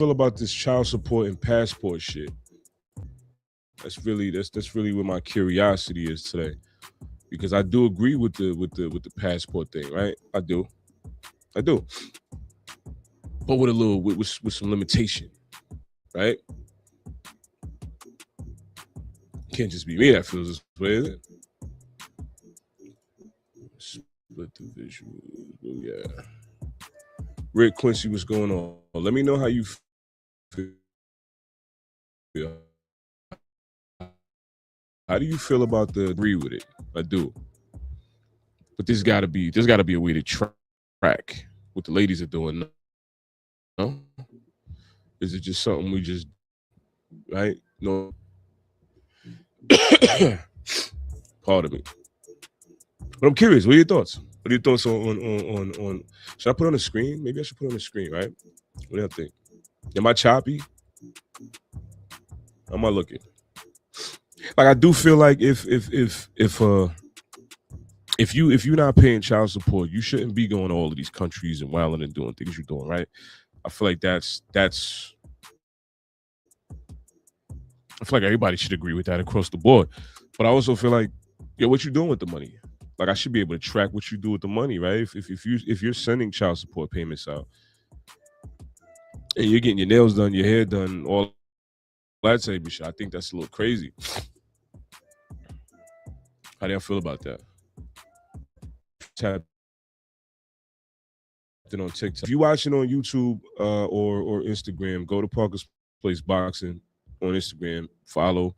feel about this child support and passport shit? That's really where my curiosity is today. Because I do agree with the passport thing, right? I do, but with a little with some limitation, right? Can't just be me that feels this way, is it? Split the visuals, yeah. Rick Quincy, what's going on? Let me know how you feel. How do you feel about the agree with it? I do, but there's got to be a way to track what the ladies are doing. No, is it just something we just right? No, pardon me. But I'm curious. What are your thoughts? What are your thoughts on? Should I put it on the screen? Maybe I should put it on the screen, right? What do you think? Am I choppy? How am I looking? Like I do feel like if you're not paying child support, you shouldn't be going to all of these countries and wilding and doing things you're doing, right? I feel like that's I feel like everybody should agree with that across the board. But I also feel like, yeah, what you doing with the money? Like I should be able to track what you do with the money, right? If you're sending child support payments out and you're getting your nails done, your hair done, all that type of shit, I think that's a little crazy. How do y'all feel about that? Tapped in on TikTok. If you watching on YouTube or Instagram, go to Parker's Place Boxing on Instagram, follow.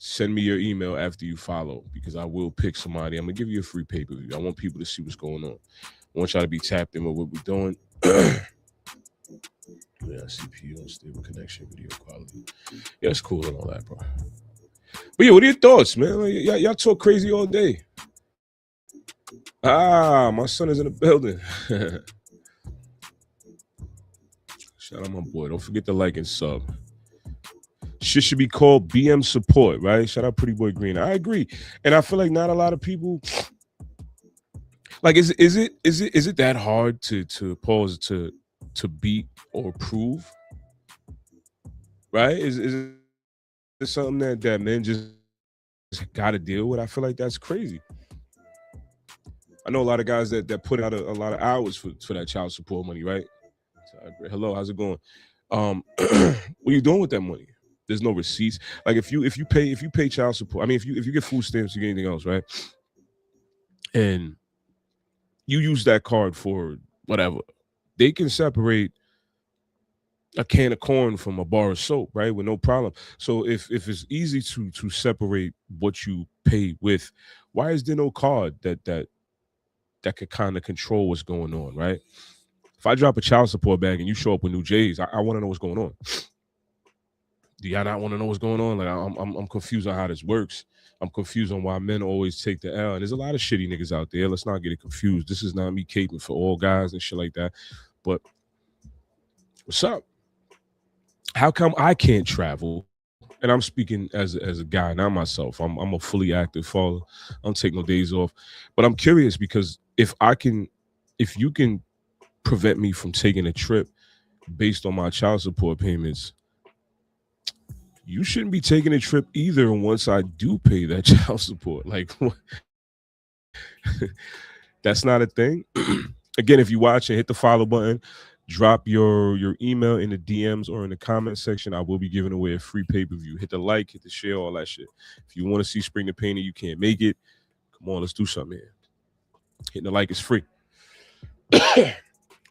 Send me your email after you follow because I will pick somebody. I'm gonna give you a free pay-per-view. I want people to see what's going on. I want y'all to be tapped in with what we're doing. Yeah, CPU, unstable connection, video quality. Yeah, it's cool and all that, bro. But yeah, what are your thoughts, man? Like, y'all talk crazy all day. Ah, my son is in the building. Shout out my boy. Don't forget to like and sub. Shit should be called BM support, right? Shout out Pretty Boy Green. I agree. And I feel like not a lot of people like is it that hard to pause to beat or prove? Right? Is it something that men just gotta deal with? I feel like that's crazy. I know a lot of guys that put out a lot of hours for that child support money, right? Hello, how's it going? What are you doing with that money? There's no receipts. Like if you pay child support, I mean if you get food stamps, you get anything else, right? And you use that card for whatever, they can separate a can of corn from a bar of soap, right? With no problem. So if it's easy to separate what you pay with, why is there no card that could kind of control what's going on, right? If I drop a child support bag and you show up with new J's, I want to know what's going on. Do y'all not want to know what's going on? Like I'm confused on how this works. I'm confused on why men always take the L. And there's a lot of shitty niggas out there. Let's not get it confused. This is not me caping for all guys and shit like that. But what's up? How come I can't travel? And I'm speaking as a guy, not myself. I'm a fully active father. I don't take no days off. But I'm curious because if you can prevent me from taking a trip based on my child support payments, you shouldn't be taking a trip either once I do pay that child support. Like that's not a thing. Again, if you watch and hit the follow button, drop your email in the DMs or in the comment section. I will be giving away a free pay-per-view. Hit the like, hit the share, all that shit. If you want to see Spring the Painter, you can't make it. Come on, let's do something here. Hitting the like is free.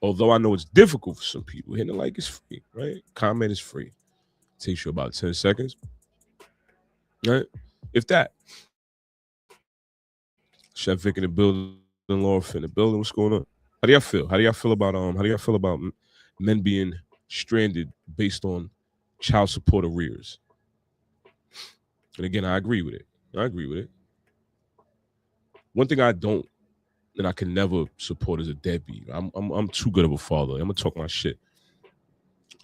Although I know it's difficult for some people, hitting the like is free, right? Comment is free. Takes you about 10 seconds. Right? If that. Chef Vic in the building, Laura in the building. What's going on? How do y'all feel? How do y'all feel about men being stranded based on child support arrears? And again, I agree with it. I agree with it. One thing I don't and I can never support is a deadbeat. I'm too good of a father. I'm gonna talk my shit.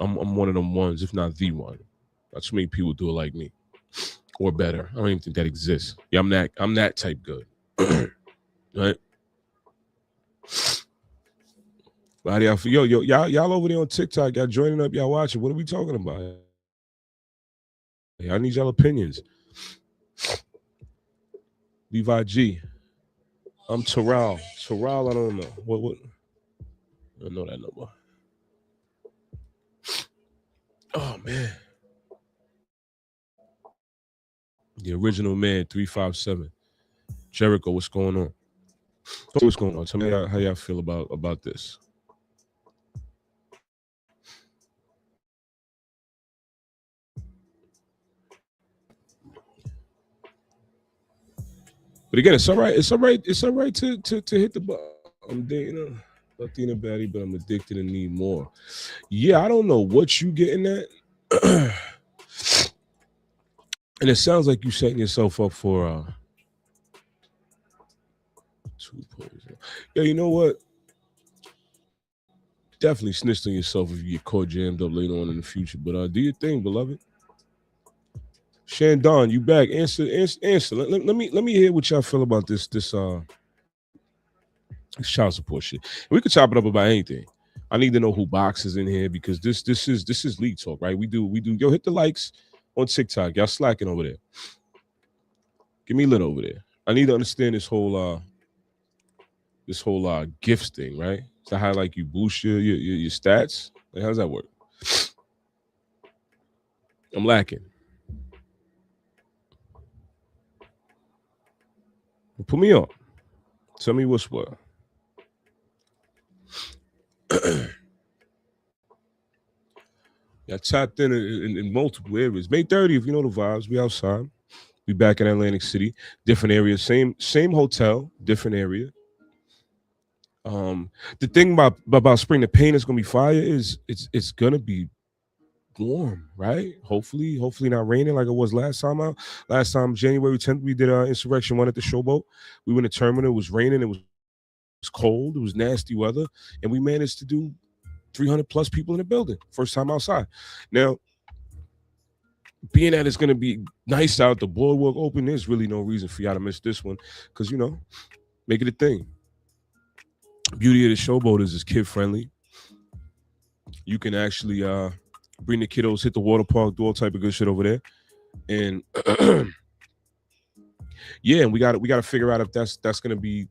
I'm one of them ones, if not the one. Not too many people do it like me. Or better. I don't even think that exists. Yeah, I'm that type good. Right? How do y'all feel? Yo, y'all over there on TikTok, y'all joining up, y'all watching. What are we talking about? I need y'all opinions. Ppv G. I'm Terrell. Terrell, I don't know. What? I don't know that number. Oh man. The original man, 357. Jericho, what's going on? What's going on? Tell me how y'all feel about this. But again, it's all right. It's all right. It's all right to hit the button. I'm dating Latina baddie, but I'm addicted and need more. Yeah, I don't know what you getting at. And it sounds like you setting yourself up for 2.0. Yeah, you know what? Definitely snitched on yourself if you get caught jammed up later on in the future. But do your thing, beloved. Shandon, you back? Answer. Let me hear what y'all feel about this child support shit. We could chop it up about anything. I need to know who boxes in here because this is league talk, right? We do. Yo, hit the likes on TikTok. Y'all slacking over there. Give me lit over there. I need to understand this whole gifts thing, right? So how like you boost your stats? Like, how does that work? I'm lacking. Well, put me on. Tell me what's what. I tapped in multiple areas. May 30th, you know the vibes. We outside. We back in Atlantic City. Different area. Same hotel. Different area. The thing about spring, the pain is gonna be fire. Is it's gonna be warm, right? Hopefully not raining like it was last time out. Last time, January 10th, we did our Insurrection 1 at the Showboat. We went to terminal. It was raining. It was cold. It was nasty weather, and we managed to do 300 plus people in the building. First time outside. Now, being that it's gonna be nice out, the boardwalk open, there's really no reason for y'all to miss this one, because make it a thing. Beauty of the Showboat is it's kid friendly. You can actually bring the kiddos, hit the water park, do all type of good shit over there, and yeah, and we got to figure out if that's gonna be,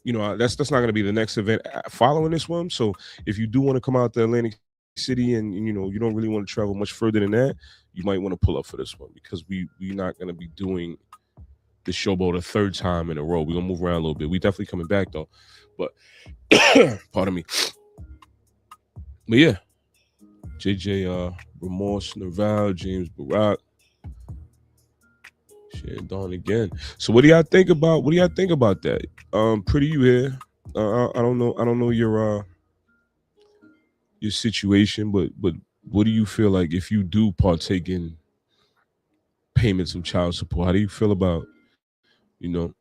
that's not gonna be the next event following this one. So if you do want to come out to Atlantic City and you don't really want to travel much further than that, you might want to pull up for this one because we're not gonna be doing the Showboat a third time in a row. We're gonna move around a little bit. We definitely coming back though, but pardon me. But yeah, JJ Remorse, Nerval, James Barack, Shandon again. So what do y'all think about that? Pretty you here. I don't know your situation, but what do you feel like if you do partake in payments of child support? How do you feel about, you know,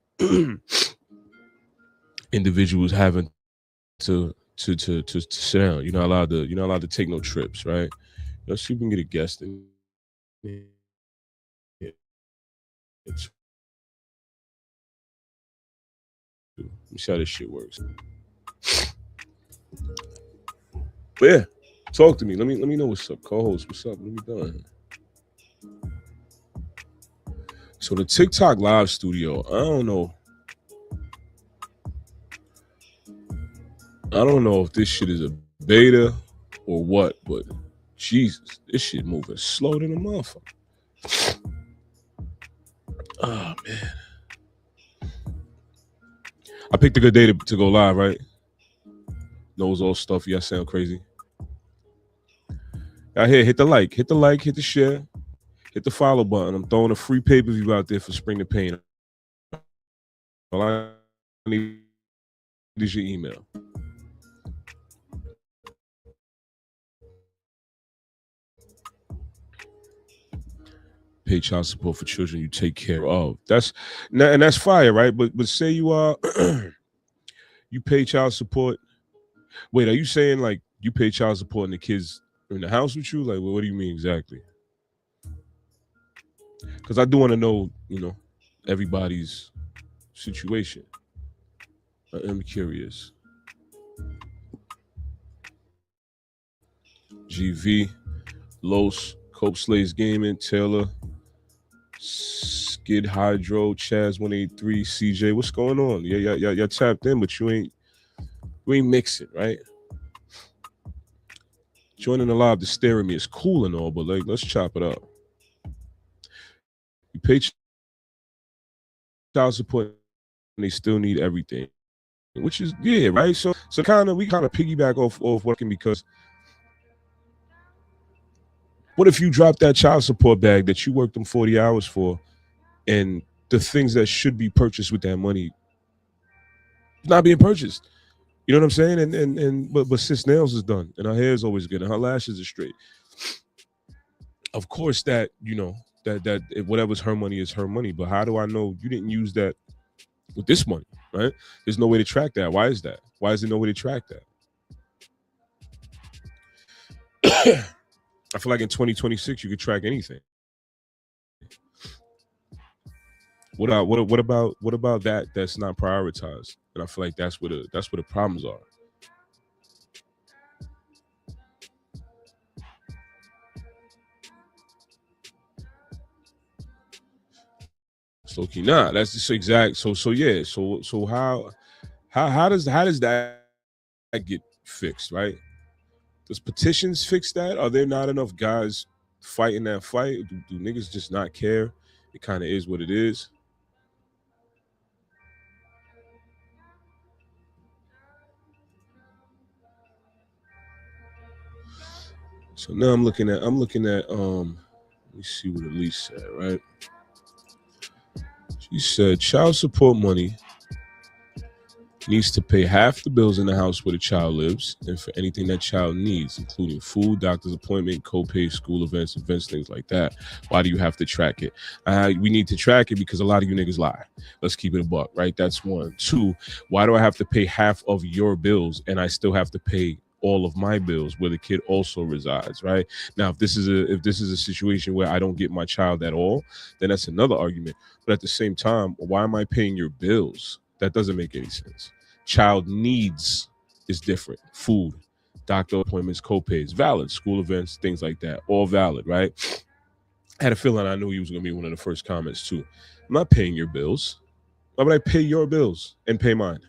individuals having to sit down? You're not allowed to take no trips, right? Let's see if we can get a guest in. Let me see how this shit works. But yeah, talk to me. Let me know what's up, co-host. What's up? What are we doing? So the TikTok live studio, I don't know if this shit is a beta or what, but Jesus, this shit moving slow than a motherfucker. Oh man. I picked a good day to go live, right? Knows all stuff. Yeah, I sound crazy. Out here, hit the like, hit the share, hit the follow button. I'm throwing a free pay-per-view out there for Spring the Pain. All I need is your email. Pay child support for children you take care of. That's fire, right? But say you are you pay child support. Wait, are you saying like you pay child support and the kids are in the house with you? Like, well, what do you mean exactly? Because I do want to know, everybody's situation. I am curious. GV, Los, Cope Slays Gaming, Taylor, Skid Hydro, Chaz 183, CJ. What's going on? Yeah, y'all tapped in, but you ain't mixing, right? Joining the live to stare at me is cool and all, but like, let's chop it up. You pay child support and they still need everything, which is right. So we kind of piggyback off working, because what if you drop that child support bag that you worked them 40 hours for, and the things that should be purchased with that money not being purchased? You know what I'm saying? But sis nails is done, and her hair is always good, and her lashes are straight. Of course, that that whatever's her money is her money. But how do I know you didn't use that with this money? Right? There's no way to track that. Why is that? Why is there no way to track that? I feel like in 2026 you could track anything. What about that? That's not prioritized, and I feel like that's where the problems are. So nah, that's just exact. So yeah. So how does that get fixed? Right? Does petitions fix that? Are there not enough guys fighting that fight? Do niggas just not care? It kind of is what it is. So now I'm looking at let me see what Elise said, right? She said child support money needs to pay half the bills in the house where the child lives, and for anything that child needs, including food, doctor's appointment, co-pay, school events, things like that. Why do you have to track it? We need to track it because a lot of you niggas lie. Let's keep it a buck, right? That's one. Two, why do I have to pay half of your bills and I still have to pay all of my bills where the kid also resides, right? Now, if this is a situation where I don't get my child at all, then that's another argument. But at the same time, why am I paying your bills? That doesn't make any sense. Child needs is different. Food, doctor appointments, co-pays, valid. School events, things like that, all valid, right? I had a feeling I knew he was going to be one of the first comments too. I'm not paying your bills. Why would I pay your bills and pay mine?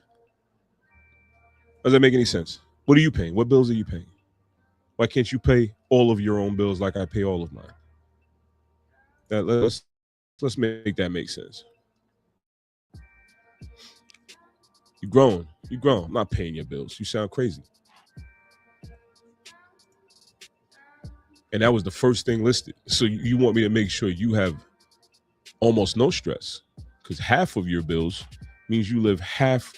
Does that make any sense? What are you paying? What bills are you paying? Why can't you pay all of your own bills like I pay all of mine? Let's make that make sense. You grown. I'm not paying your bills. You sound crazy. And that was the first thing listed. So you want me to make sure you have almost no stress, because half of your bills means you live half.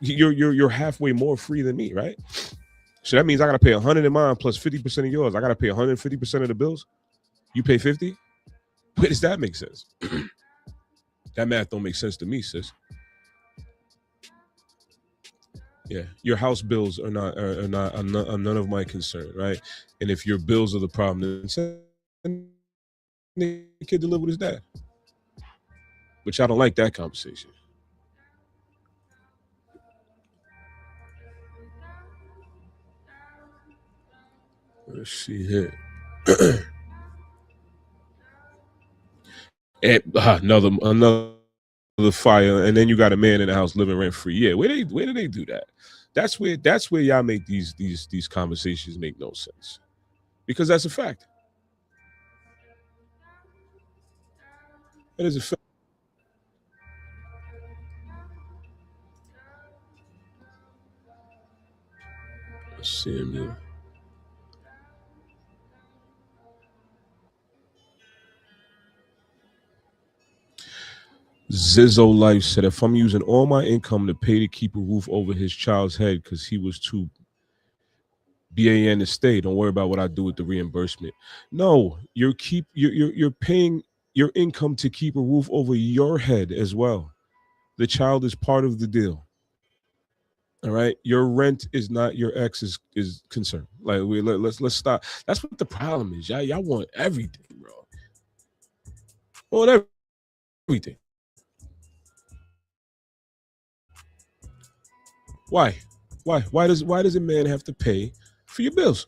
You're halfway more free than me, right? So that means I gotta pay 100 in mine plus 50% of yours. I gotta pay 150% of the bills. You pay 50. Where does that make sense? That math don't make sense to me, sis. Yeah, your house bills are none of my concern, right? And if your bills are the problem, then send the kid to live with his dad. Which I don't like that conversation. Let's see here. And another fire, and then you got a man in the house living rent free. Yeah, where do they do that? That's where y'all make these conversations make no sense, because that's a fact. That is a fact. Let's see him here. Zizzo Life said, if I'm using all my income to pay to keep a roof over his child's head because he was too BAN to stay, don't worry about what I do with the reimbursement. No, you're paying your income to keep a roof over your head as well. The child is part of the deal. All right, your rent is not your ex's is concern. Like let's stop. That's what the problem is. Y'all want everything, bro. Want everything. Why? Why does a man have to pay for your bills?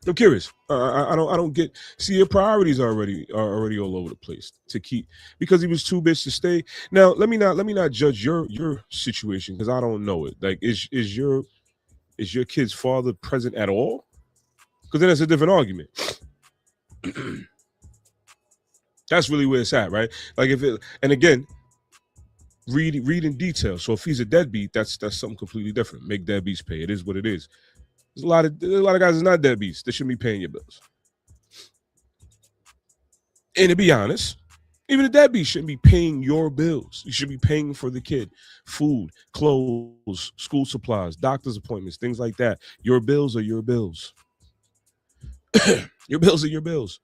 I'm curious. I don't get. See, your priorities are already all over the place to keep because he was too bitch to stay. Now, let me not judge your situation because I don't know it. Like, is your kid's father present at all? Because then it's a different argument. That's really where it's at, right? Like if it, and again, read in detail. So if he's a deadbeat, that's something completely different. Make deadbeats pay. It is what it is. There's a lot of guys that's not deadbeats. They shouldn't be paying your bills. And to be honest, even a deadbeat shouldn't be paying your bills. You should be paying for the kid, food, clothes, school supplies, doctor's appointments, things like that. Your bills are your bills. Your bills are your bills.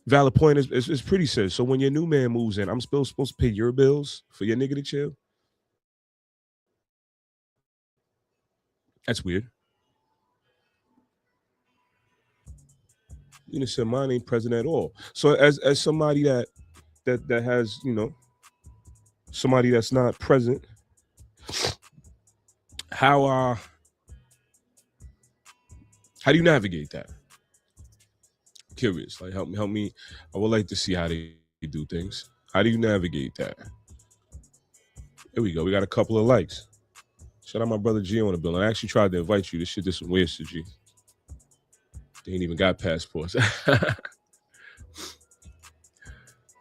Valid point is pretty said. So when your new man moves in, I'm still supposed to pay your bills for your nigga to chill? That's weird. You know, said mine ain't present at all. So as somebody that has, somebody that's not present, how how do you navigate that? Curious. Like help me. I would like to see how they do things. How do you navigate that? Here we go. We got a couple of likes. Shout out my brother G on the bill. I actually tried to invite you. This shit did some weird shit, G. They ain't even got passports.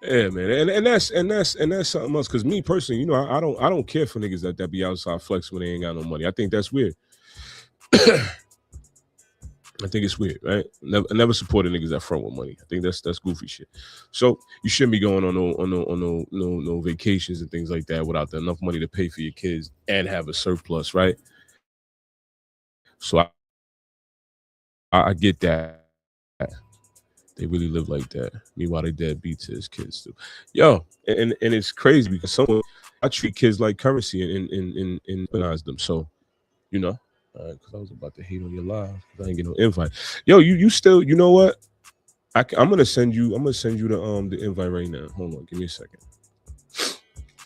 Yeah, man, and that's something else. Cause me personally, I don't care for niggas that be outside flex when they ain't got no money. I think that's weird. I think it's weird, right? Never supported niggas that front with money. I think that's goofy shit. So you shouldn't be going on no vacations and things like that without enough money to pay for your kids and have a surplus, right? So I get that. They really live like that. Meanwhile, they deadbeat to his kids too. Yo, and it's crazy because I treat kids like currency and organize them. So, because I was about to hate on your live because I ain't get no invite. Yo, you still, you know what? I'm gonna send you the invite right now. Hold on, give me a second.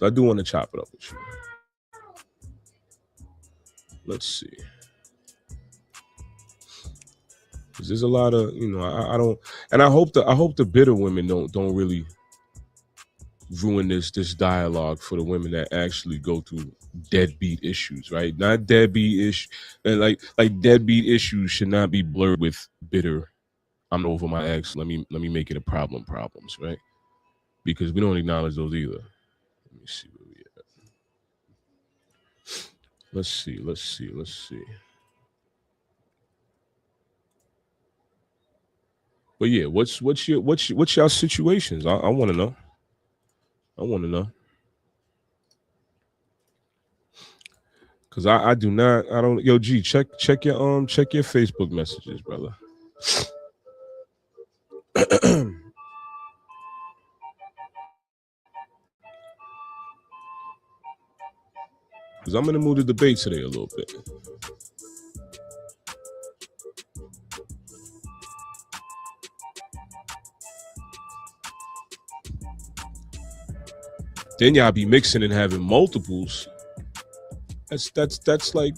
I do want to chop it up with you. Let's see. Because there's a lot of, I don't, and I hope the bitter women don't really ruin this dialogue for the women that actually go through deadbeat issues, right? Not deadbeat issue, and like deadbeat issues should not be blurred with bitter. I'm over my ex. Let me make it a problems, right? Because we don't acknowledge those either. Let me see where we at. Let's see. But yeah, what's y'all situations? I want to know. I want to know. Cause I do not, I don't. Yo, G, check your Facebook messages, brother. Cause I'm in the mood to debate today a little bit. Then y'all be mixing and having multiples. That's like,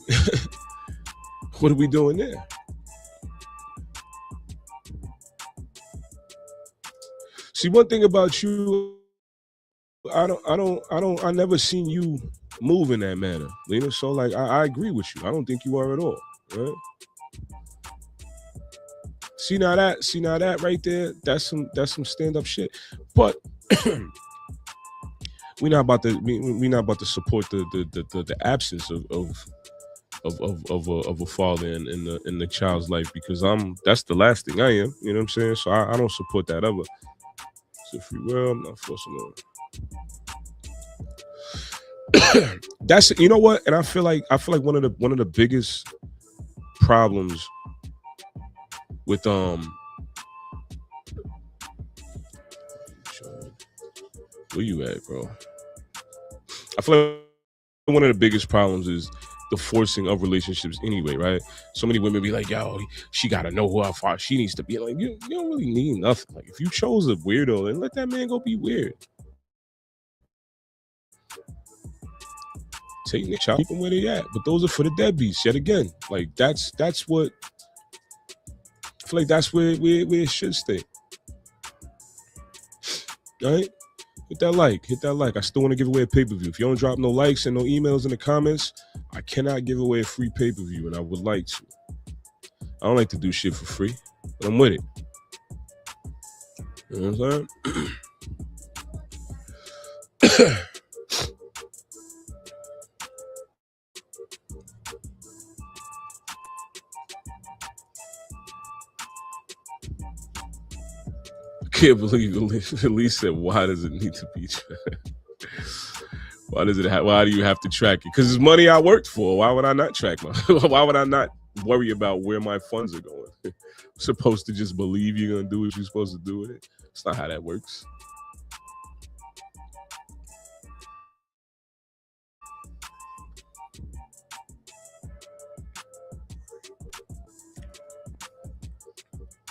what are we doing there? See, one thing about you, I never seen you move in that manner, So like, I agree with you. I don't think you are at all, right? See now that right there, that's some stand up shit. But we not about to support the absence of a father in the child's life because that's the last thing I am. You know what I'm saying? So I don't support that ever. It's a free will. I'm not forcing on. That's, you know what? And I feel like one of the biggest problems with where you at, bro? I feel like one of the biggest problems is the forcing of relationships anyway, right? So many women be like, yo, she gotta know who how far she needs to be. Like, you don't really need nothing. Like, if you chose a weirdo, then let that man go be weird. Take the child, keep them where they at. But those are for the deadbeats. Yet again, like that's what feel like that's where it should stay. All right? Hit that like. I still want to give away a pay-per-view. If you don't drop no likes and no emails in the comments, I cannot give away a free pay-per-view, and I would like to. I don't like to do shit for free, but I'm with it. You know what I'm saying? I can't believe Elise said, why does it need to be tracked? Why do you have to track it? Because it's money I worked for. Why would I not track why would I not worry about where my funds are going? I'm supposed to just believe you're gonna do what you're supposed to do with it. It's not how that works.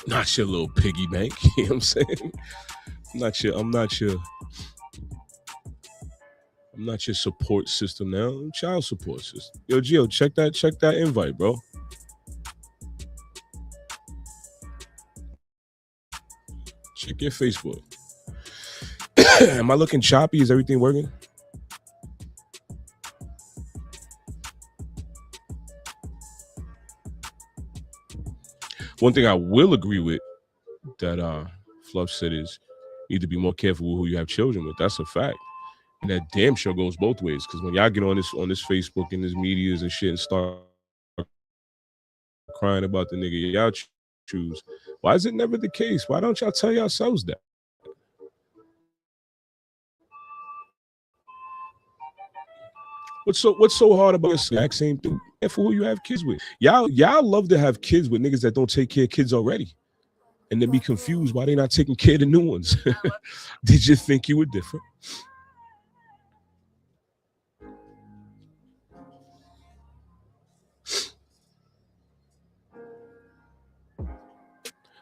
Not your little piggy bank. You know what I'm saying? I'm not your support system now. I'm child support system. Yo, Gio, check that invite, bro. Check your Facebook. Am I looking choppy? Is everything working? One thing I will agree with that Fluff said is you need to be more careful with who you have children with. That's a fact. And that damn sure goes both ways. Because when y'all get on this Facebook and this medias and shit and start crying about the nigga y'all choose, why is it never the case? Why don't y'all tell yourselves that? What's so hard about the exact same thing? And for who you have kids with. Y'all love to have kids with niggas that don't take care of kids already. And then be confused why they not taking care of the new ones. Did you think you were different?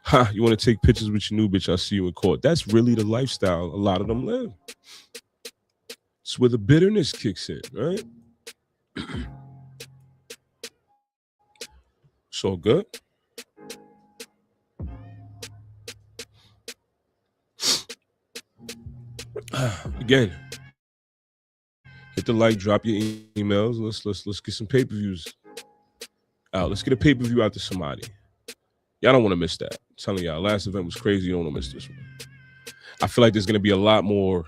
Ha, you want to take pictures with your new bitch, I'll see you in court. That's really the lifestyle a lot of them live. It's where the bitterness kicks in, right? So good. Again, hit the like, drop your emails. Let's get some pay-per-views out. Let's get a pay-per-view out to somebody. Y'all don't want to miss that. I'm telling y'all, last event was crazy. You don't want to miss this one. I feel like there's going to be a lot more,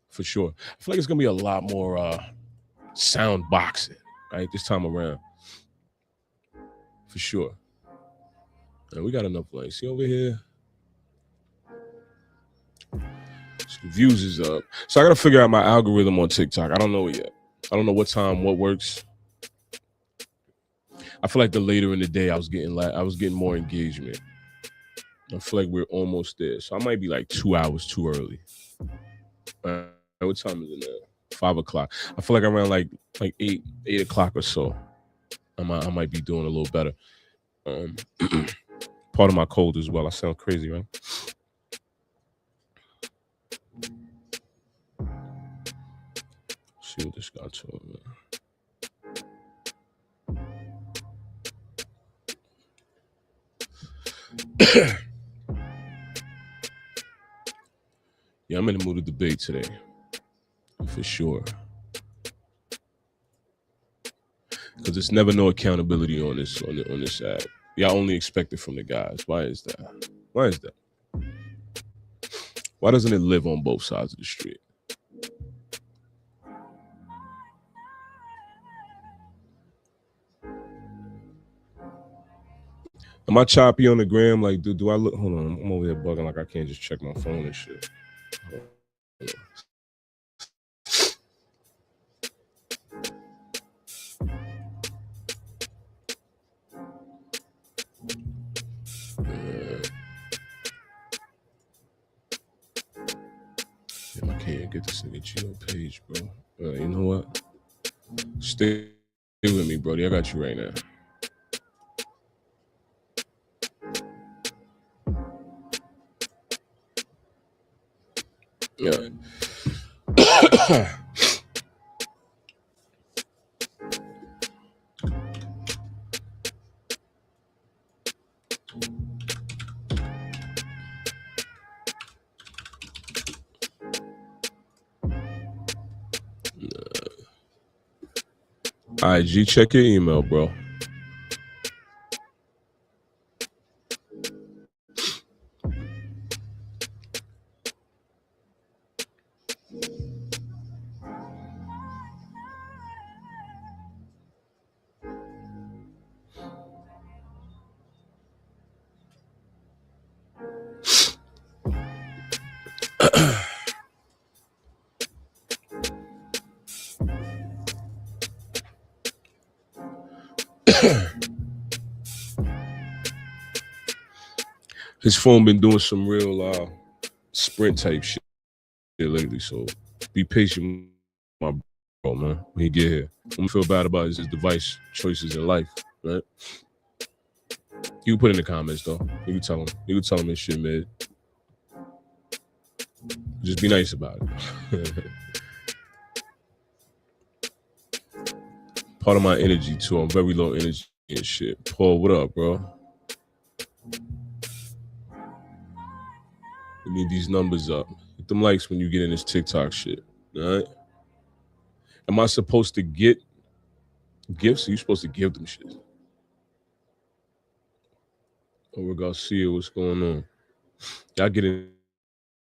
for sure. I feel like it's going to be a lot more sound boxing, right, this time around. For sure. And we got enough likes. See over here? So views is up. So I got to figure out my algorithm on TikTok. I don't know it yet. I don't know what time, what works. I feel like the later in the day, I was getting more engagement. I feel like we're almost there. So I might be like 2 hours too early. What time is it now? 5 o'clock. I feel like around like 8 o'clock or so, I might be doing a little better. Part of my cold as well. I sound crazy, right? See what this guy told me. Yeah, I'm in the mood of debate today, for sure. Because there's never no accountability on this app. Y'all only expect it from the guys. Why is that? Why doesn't it live on both sides of the street? Am I choppy on the gram? Like, do I look? Hold on, I'm over here bugging like I can't just check my phone and shit. Damn, I can't get this nigga Geo page, bro. You know what? Stay with me, Brody. I got you right now. Yeah. IG, check your email, bro. His phone been doing some real sprint type shit lately, so be patient, my bro, man. When he get here, I'm gonna feel bad about his device choices in life, right? You can put in the comments though. You can tell him. You can tell him this shit, man. Just be nice about it. Part of my energy too. I'm very low energy and shit. Paul, what up, bro? We need these numbers up. Hit them likes when you get in this TikTok shit. All right. Am I supposed to get gifts? Are you supposed to give them shit? Over Garcia, what's going on? Y'all get in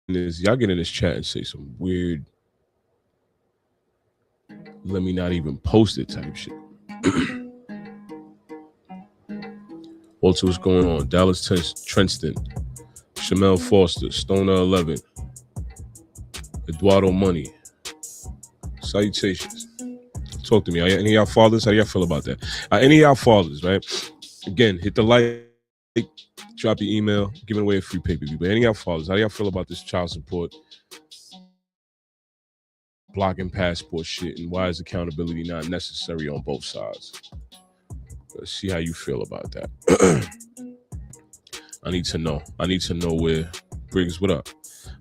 this chat and say some weird, let me not even post it type shit. Also, what's going on? Dallas Trenston, Shamel Foster, Stoner 11, Eduardo Money. Salutations. Talk to me. Are any of y'all fathers? How do y'all feel about that? Any of y'all fathers, right? Again, hit the like, drop your email, giving away a free pay-per-view. But any of y'all fathers, how do y'all feel about this child support, blocking passport shit, and why is accountability not necessary on both sides? Let's see how you feel about that. I need to know. I need to know where Briggs, what up?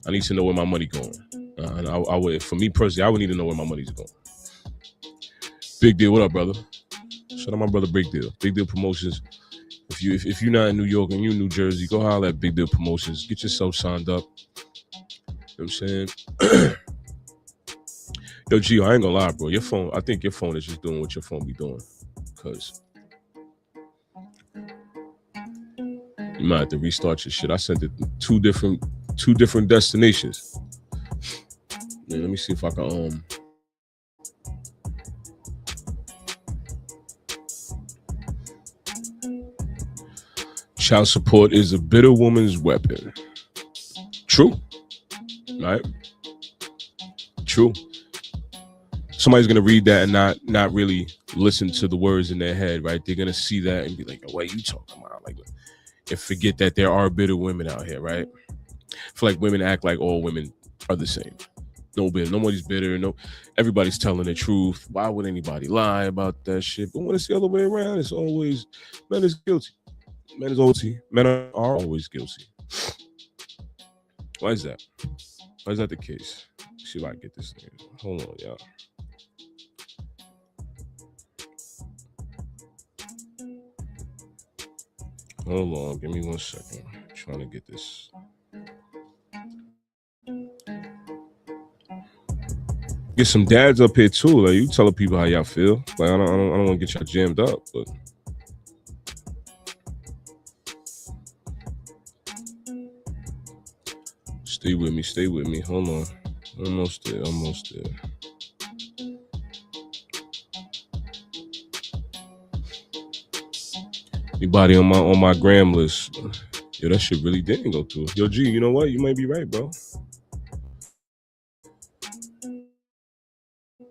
I need to know where my money going. And I would, for me personally, I would need to know where my money's going. Big Deal, what up, brother? Shout out my brother Big Deal. Big Deal Promotions. If you're not in New York and you're in New Jersey, go holler at Big Deal Promotions. Get yourself signed up. You know what I'm saying? Yo, G, I ain't gonna lie, bro. Your phone, I think your phone is just doing what your phone be doing. Because you might have to restart your shit. I sent it two different destinations. Man, let me see if I can child support is a bitter woman's weapon. True. Right? True. Somebody's gonna read that and not really listen to the words in their head, right? They're gonna see that and be like, "What are you talking about?" Like, and forget that there are bitter women out here, right? I feel like women act like all women are the same. No bitter, nobody's bitter. No, everybody's telling the truth. Why would anybody lie about that shit? But when it's the other way around, it's always men is guilty. Men is guilty. Men are always guilty. Why is that? Why is that the case? Let's see if I can get this thing. Hold on, y'all. Hold on, give me 1 second. I'm trying to get this. Get some dads up here too. Like, you telling people how y'all feel. Like, I don't want to get y'all jammed up, but stay with me. Hold on. Almost there. Anybody on my gram list? Yo, that shit really didn't go through. Yo, G, you know what? You might be right, bro.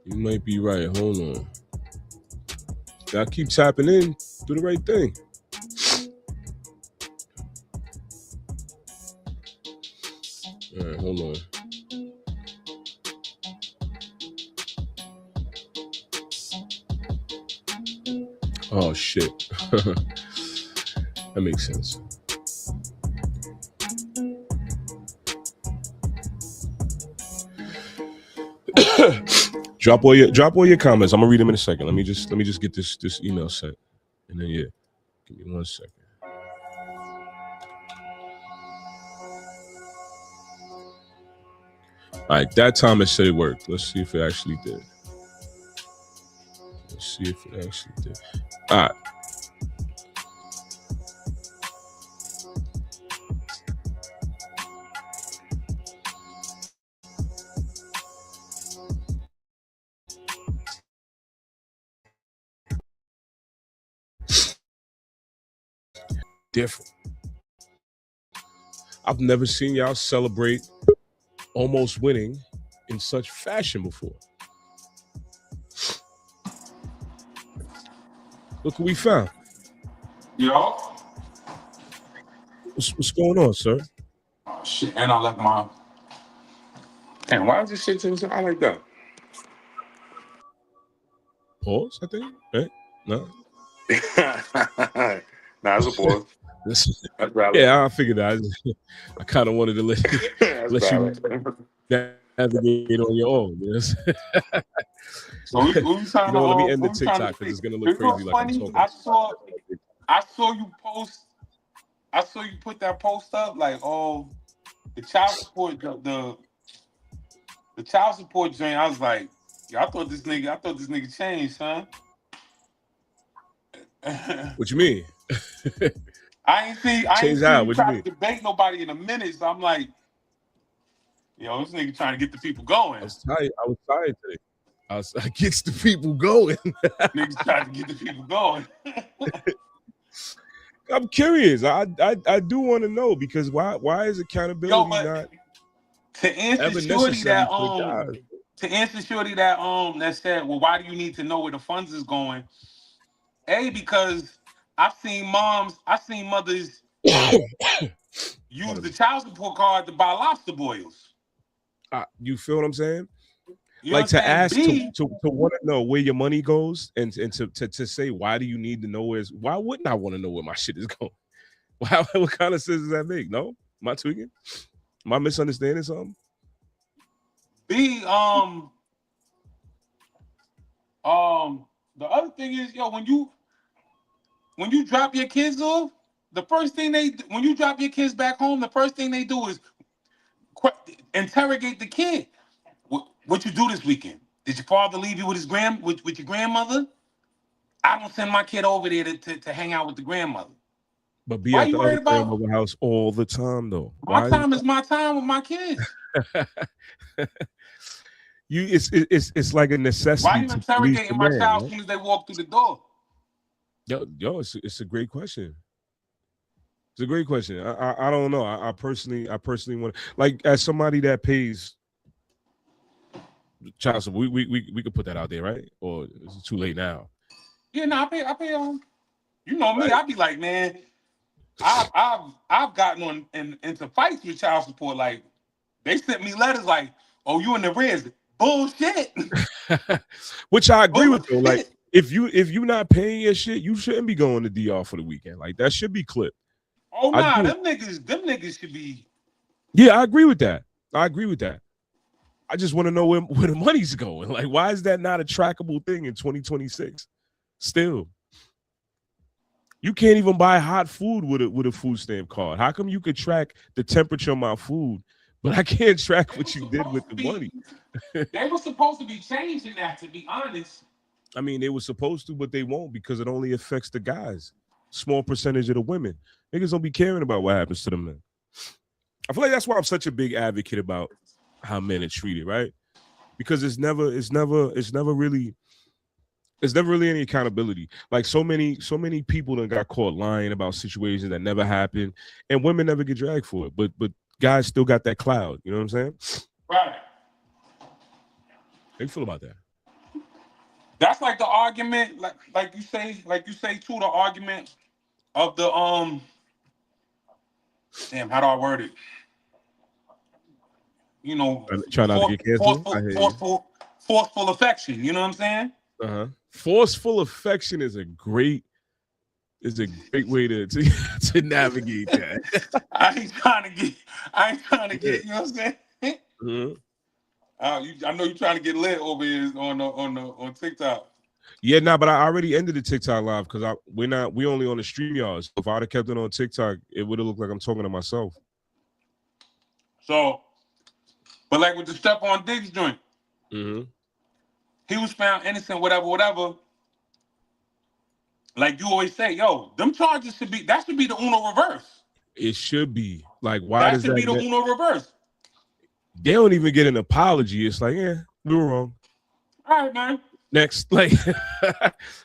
You might be right. Hold on. Gotta keep tapping in. Do the right thing. All right, hold on. Oh, shit. That makes sense. Drop all your comments. I'm gonna read them in a second. Let me just get this email sent, and then yeah, give me 1 second. All right, that time it said it worked. Let's see if it actually did. Let's see if it actually did. All right. Different. I've never seen y'all celebrate almost winning in such fashion before. Look what we found. Yo. What's going on, sir? Oh, shit. And I left my. Damn, why is this shit so I like that? Pause, I think. Right? No. Nah, it's a pause. That's valid. Yeah, I figured that. I kind of wanted to let you navigate on your own. Yes. So we trying to. Let me end the TikTok because it's gonna look crazy. Like funny? I'm talking. I saw you post. I saw you put that post up like, oh, the child support, the child support joint. I was like, yeah, I thought this nigga changed, huh? What you mean? I ain't see you try to debate nobody in a minute. So I'm like, yo, this nigga trying to get the people going. I was tired today. I gets the people going. Niggas trying to get the people going. I'm curious. I do want to know because why is accountability not to answer shorty that that said, well, why do you need to know where the funds is going? Because I've seen mothers use the child support card to buy lobster boils. You feel what I'm saying? You like to ask to want to know where your money goes and to say why do you need to know why wouldn't I want to know where my shit is going? What kind of sense does that make? No? Am I tweaking? Am I misunderstanding something? The other thing is, yo, when you drop your kids off, the first thing when you drop your kids back home, the first thing they do is interrogate the kid. What you do this weekend? Did your father leave you with with your grandmother? I don't send my kid over there to hang out with the grandmother. But be at the other grandmother house all the time, though. My time is my time with my kids. It's like a necessity. Why are you interrogating my child as soon as they walk through the door? Yo, it's a great question. It's a great question. I don't know. I personally want, like, as somebody that pays child support, we could put that out there, right? Or is it too late now? Yeah, no, I pay. You know me, right? I'd be like, man, I've gotten into fights with child support. Like, they sent me letters like, oh, you in the res. Bullshit. Which I agree with, though. Like, if you not paying your shit, you shouldn't be going to DR for the weekend. Like, that should be clipped. Oh nah, them niggas should be. Yeah, I agree with that. I just want to know where the money's going. Like, why is that not a trackable thing in 2026? Still, you can't even buy hot food with a food stamp card. How come you could track the temperature of my food, but I can't track what you did with the money? They were supposed to be changing that, to be honest. I mean, they were supposed to, but they won't because it only affects the guys. Small percentage of the women. Niggas don't be caring about what happens to the men. I feel like that's why I'm such a big advocate about how men are treated, right? Because it's never really any accountability. Like so many people that got caught lying about situations that never happened, and women never get dragged for it. But guys still got that cloud. You know what I'm saying? Right. How you feel about that? That's like the argument, like you say too, the argument of the damn, how do I word it? You know, try not to get canceled. Forceful affection. You know what I'm saying? Forceful affection is a great way to navigate that. I ain't trying to get. You know what I'm saying? Mm-hmm. I know you're trying to get lit over here on TikTok. Yeah, but I already ended the TikTok live because we only on the StreamYard. So if I'd have kept it on TikTok, it would have looked like I'm talking to myself. So, but like with the Stephon Diggs joint, mm-hmm. He was found innocent, whatever. like you always say, yo, them charges should be the Uno reverse. It should be. Like, why That does should be the that? Uno reverse. They don't even get an apology. It's like, yeah, we were wrong. All right, man. Next, like,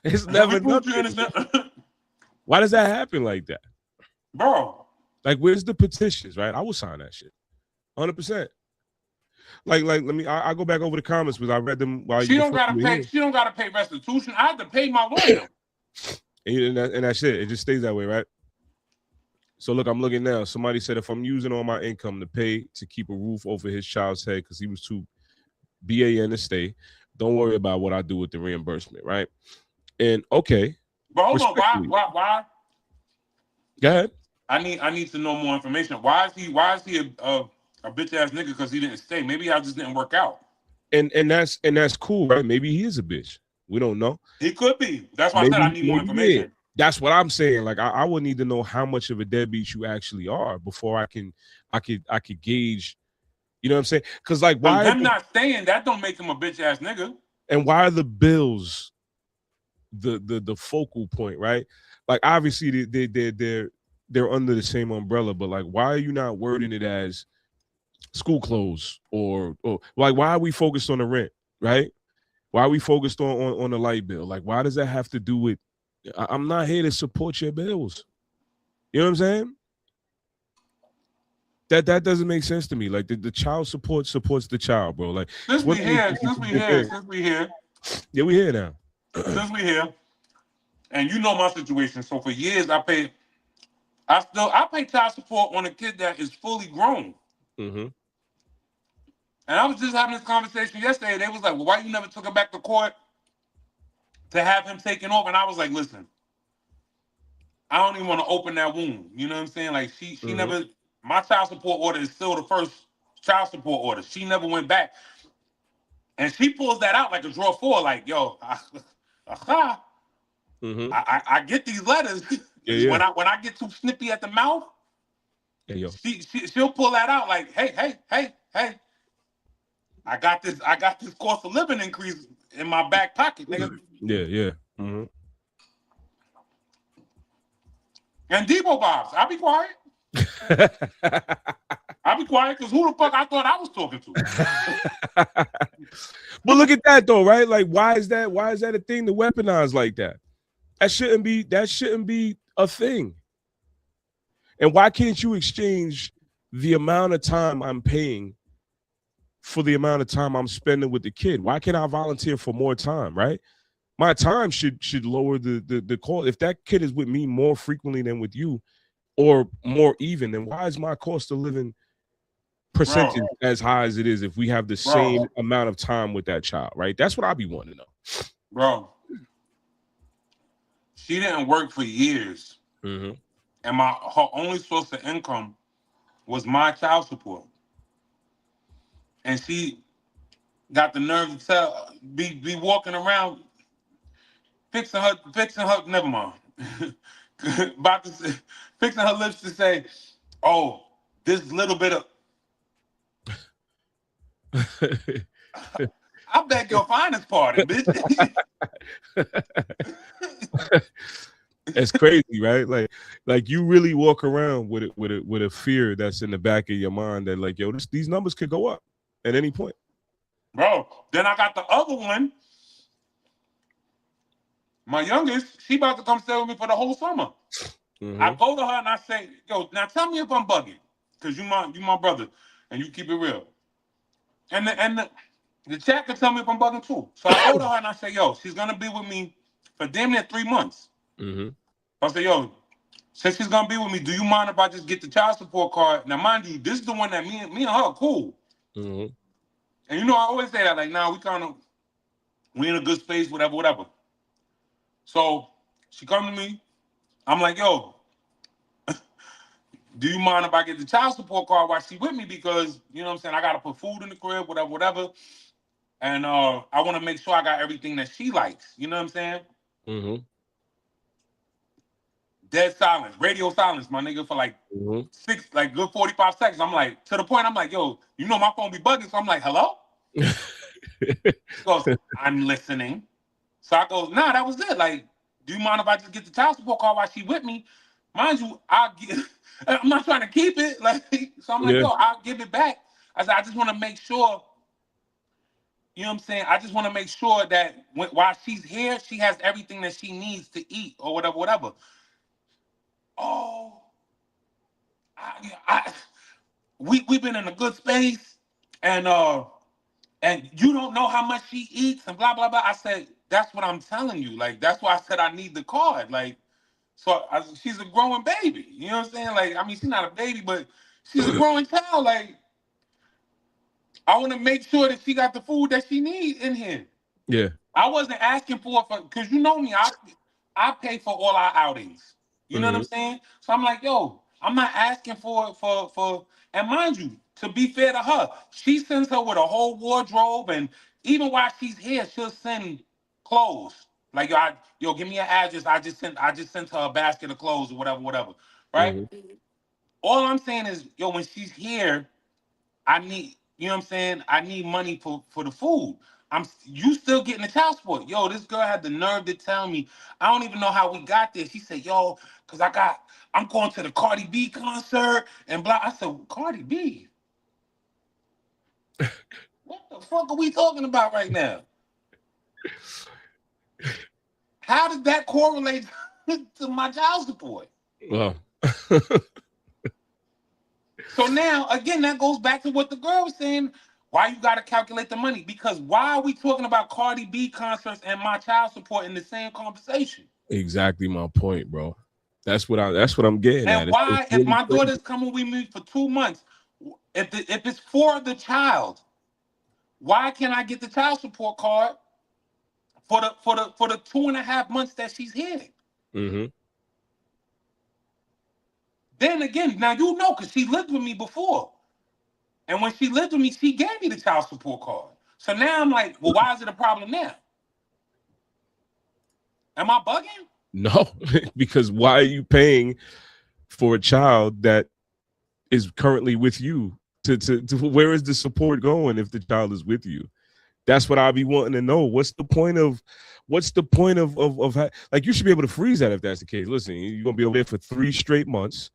it's never We put you in nothing. a Why does that happen like that? bro. Like, where's the petitions, right? I will sign that shit. 100%. Like, let me. I go back over the comments because I read them while She you don't before gotta you were pay. here. She don't gotta pay restitution. I had to pay my lawyer. And that's it. It just stays that way, right? So look, I'm looking now. Somebody said if I'm using all my income to pay to keep a roof over his child's head because he was too BAN to stay, don't worry about what I do with the reimbursement, right? And okay, But hold on, respectfully, why? go ahead. I need to know more information. Why is he a bitch ass nigga because he didn't stay? Maybe I just didn't work out. And that's cool, right? Maybe he is a bitch. We don't know. He could be. That's why I said I need more information. Yeah. That's what I'm saying. Like I would need to know how much of a deadbeat you actually are before I could gauge. You know what I'm saying? Because like why him not staying, that don't make him a bitch ass nigga. And why are the bills the focal point, right? Like obviously they're under the same umbrella, but like why are you not wording it as school clothes or like why are we focused on the rent, right? Why are we focused on the light bill? Like why does that have to do with I'm not here to support your bills. You know what I'm saying? That doesn't make sense to me. Like the child support supports the child, bro. Like since we here. Yeah, we here now. Since we here. And you know my situation. So for years I pay child support on a kid that is fully grown. Mm-hmm. And I was just having this conversation yesterday. They was like, well, why you never took him back to court to have him taken off? And I was like, listen, I don't even want to open that wound. You know what I'm saying? Like she never, my child support order is still the first child support order. She never went back. And she pulls that out like a draw four, like, yo, I get these letters. Yeah. When I get too snippy at the mouth, yo. She'll pull that out like, hey. I got this cost of living increase in my back pocket, nigga. Yeah. Mm-hmm. And Debo Bobs, I'll be quiet. I'll be quiet because who the fuck I thought I was talking to? But look at that though, right? Like, why is that a thing to weaponize like that? That shouldn't be a thing. And why can't you exchange the amount of time I'm paying for the amount of time I'm spending with the kid? Why can't I volunteer for more time, right? My time should lower the cost. If that kid is with me more frequently than with you or more even, then why is my cost of living percentage as high as it is if we have the same amount of time with that child, right? That's what I be wanting to know. Bro, she didn't work for years. Mm-hmm. And her only source of income was my child support. And she got the nerve to be walking around fixing her, never mind. Fixing her lips to say, oh, this little bit of I beg your finest pardon, bitch. That's crazy, right? Like you really walk around with a fear that's in the back of your mind that like, yo, these numbers could go up at any point. Bro, then I got the other one. My youngest, she about to come stay with me for the whole summer. Mm-hmm. I go to her and I say, yo, now tell me if I'm bugging. Because you my brother and you keep it real. And the chat can tell me if I'm bugging too. So I go to her and I say, yo, she's gonna be with me for damn near 3 months. Mm-hmm. I say, yo, since she's gonna be with me, do you mind if I just get the child support card? Now, mind you, this is the one that me and her are cool. Mm-hmm. And you know, I always say that, like, nah, we in a good space, whatever. So she come to me. I'm like, yo, do you mind if I get the child support card while she with me? Because, you know what I'm saying, I got to put food in the crib, whatever. And I want to make sure I got everything that she likes. You know what I'm saying? Mm-hmm. Dead silence, radio silence, my nigga, for like good 45 seconds. I'm like, to the point, I'm like, yo, you know my phone be bugging. So I'm like, hello? She goes, I'm listening. So I go, nah, that was it. Like, do you mind if I just get the child support card while she with me? Mind you, I'm not trying to keep it. Like, so I'm like, Yeah. yo, I'll give it back. I said, I just want to make sure, you know what I'm saying? I just want to make sure that while she's here, she has everything that she needs to eat or whatever. Oh, we've been in a good space, and you don't know how much she eats and blah blah blah. I said, that's what I'm telling you. Like, that's why I said I need the card. Like, so she's a growing baby. You know what I'm saying? Like, I mean, she's not a baby, but she's a growing child. Like, I want to make sure that she got the food that she needs in here. Yeah. I wasn't asking for because you know me, I pay for all our outings. You know what I'm saying? So I'm like, yo, I'm not asking for and mind you, to be fair to her, she sends her with a whole wardrobe, and even while she's here, she'll send clothes. Like, yo, give me an address. I just sent her a basket of clothes or whatever. Right? All I'm saying is, yo, when she's here, I need, you know what I'm saying? I need money for the food. You still getting the child support. Yo, this girl had the nerve to tell me, I don't even know how we got there. She said, yo, because I'm going to the Cardi B concert and blah. I said, Cardi B? What the fuck are we talking about right now? How did that correlate to my child support? Well. So now, again, that goes back to what the girl was saying. Why you got to calculate the money? Because why are we talking about Cardi B concerts and my child support in the same conversation? Exactly my point, bro. That's what I'm getting at. And why, it's really if my crazy. daughter's coming with me for 2 months, if it's for the child, why can't I get the child support card for the 2.5 months that she's here? Then again, now you know, because she lived with me before. And when she lived with me, she gave me the child support card. So now I'm like, well, why is it a problem now? Am I bugging? No, because why are you paying for a child that is currently with you? To where is the support going if the child is with you? That's what I'll be wanting to know. What's the point of like, you should be able to freeze that if that's the case. Listen, you're gonna be over there for 3 straight months.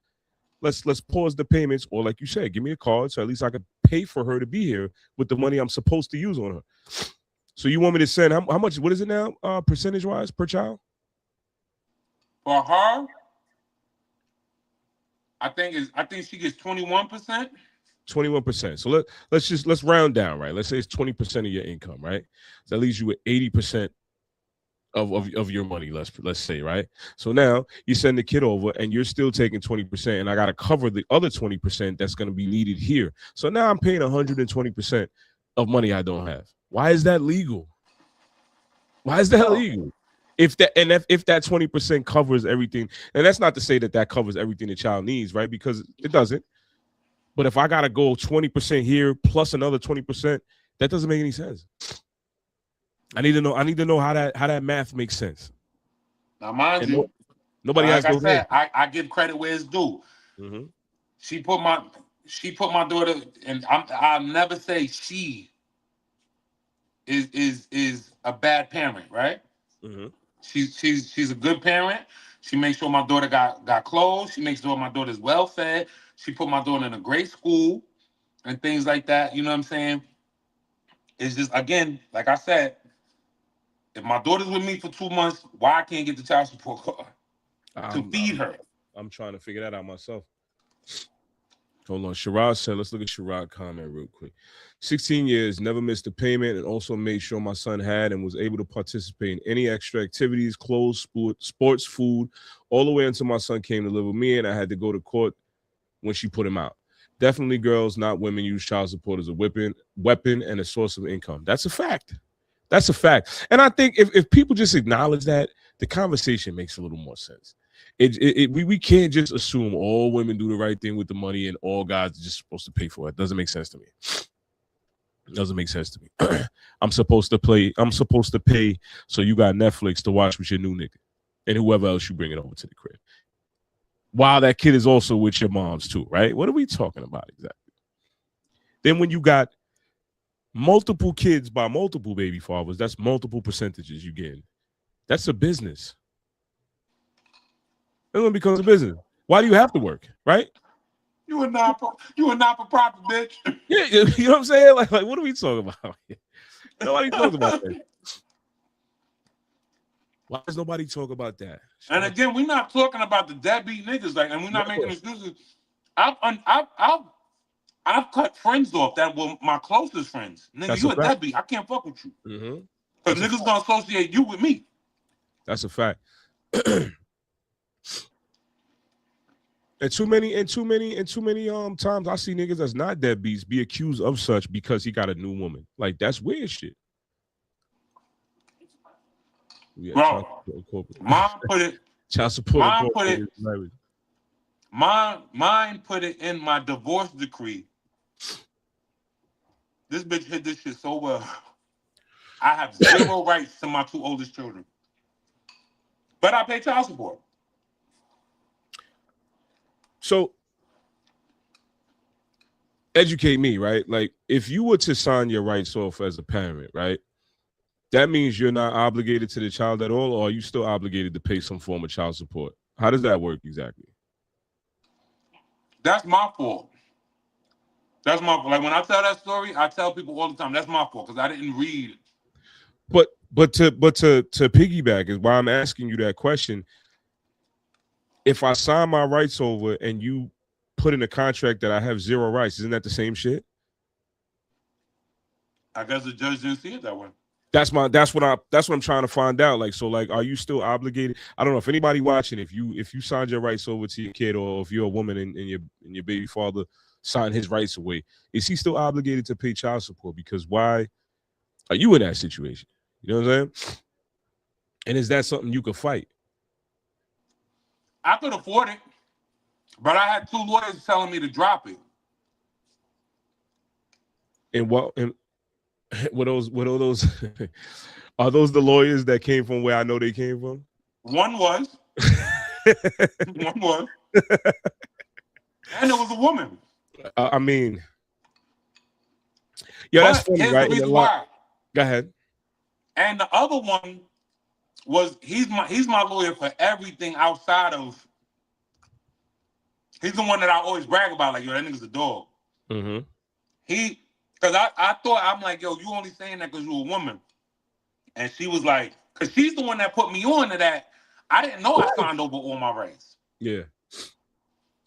Let's pause the payments, or like you said, give me a card so at least I could pay for her to be here with the money I'm supposed to use on her. So you want me to send how much? What is it now, percentage wise per child? For her, I think she gets 21%. 21%. So let's round down, right? Let's say it's 20% of your income, right? So that leaves you with 80% of your money, let's say, right? So now you send the kid over and you're still taking 20%, and I got to cover the other 20% that's going to be needed here. So now I'm paying 120% of money I don't have. Why is that legal? Why is that legal? If that 20% covers everything, and that's not to say that covers everything the child needs, right? Because it doesn't. But if I got to go 20% here plus another 20%, that doesn't make any sense. I need to know how that math makes sense. Now, mind you, nobody like has I no said, I give credit where it's due. She put my daughter, and I'll never say she is a bad parent, right? She's a good parent. She makes sure my daughter got clothes. She makes sure my daughter's well fed. She put my daughter in a great school and things like that. You know what I'm saying? It's just, again, like I said, if my daughter's with me for 2 months, why I can't get the child support card to feed her? I'm trying to figure that out myself. Hold on. Sherrod said, let's look at Sherrod's comment real quick. 16 years, never missed a payment, and also made sure my son had and was able to participate in any extra activities, clothes, sports, food, all the way until my son came to live with me and I had to go to court when she put him out. Definitely girls, not women, use child support as a weapon and a source of income. That's a fact. That's a fact. And I think if people just acknowledge that, the conversation makes a little more sense. We can't just assume all women do the right thing with the money and all guys are just supposed to pay for it. It doesn't make sense to me. It doesn't make sense to me. I'm supposed to pay so you got Netflix to watch with your new nigga and whoever else you bring it over to the crib. While that kid is also with your moms too, right? What are we talking about exactly? Then when you got multiple kids by multiple baby fathers, that's multiple percentages you get. That's a business. It becomes a business. Why do you have to work, right? You a not-for-profit, bitch. Yeah, you know what I'm saying? Like what are we talking about? Nobody talks about that. Why does nobody talk about that? And again, we're not talking about the deadbeat niggas, like, and we're not making excuses. I've cut friends off that were my closest friends. Nigga, That's you a a fact. deadbeat. I can't fuck with you. Mm-hmm. Because niggas gonna associate you with me. That's a fact. And too many times I see niggas that's not deadbeats be accused of such because he got a new woman. Like that's weird shit. Yeah, Bro, mine put it. Child support. Mine put it in my divorce decree. This bitch hit this shit so well. I have zero rights to my 2 oldest children, but I pay child support. So, educate me, right? Like, if you were to sign your rights off as a parent, right? That means you're not obligated to the child at all, or are you still obligated to pay some form of child support? How does that work exactly? That's my fault. That's my fault. Like when I tell that story, I tell people all the time, that's my fault because I didn't read. But to piggyback is why I'm asking you that question. If I sign my rights over and you put in a contract that I have zero rights, isn't that the same shit? I guess the judge didn't see it that way. That's what I'm trying to find out. Like, so like, are you still obligated? I don't know if anybody watching, if you signed your rights over to your kid, or if you're a woman and your baby father signed his rights away, is he still obligated to pay child support? Because why are you in that situation? You know what I'm saying? And is that something you could fight? I could afford it, but I had 2 lawyers telling me to drop it. And what are those are those the lawyers that came from where I know they came from? One was. One was. And it was a woman. I mean, yeah, that's funny, here's right? the reason why. Go ahead. And the other one was he's my lawyer for everything outside of. He's the one that I always brag about, like, yo, that nigga's a dog. Mm-hmm. Because I thought, I'm like, yo, you only saying that because you're a woman. And she was like, because she's the one that put me on to that. I didn't know I signed over all my rights. Yeah.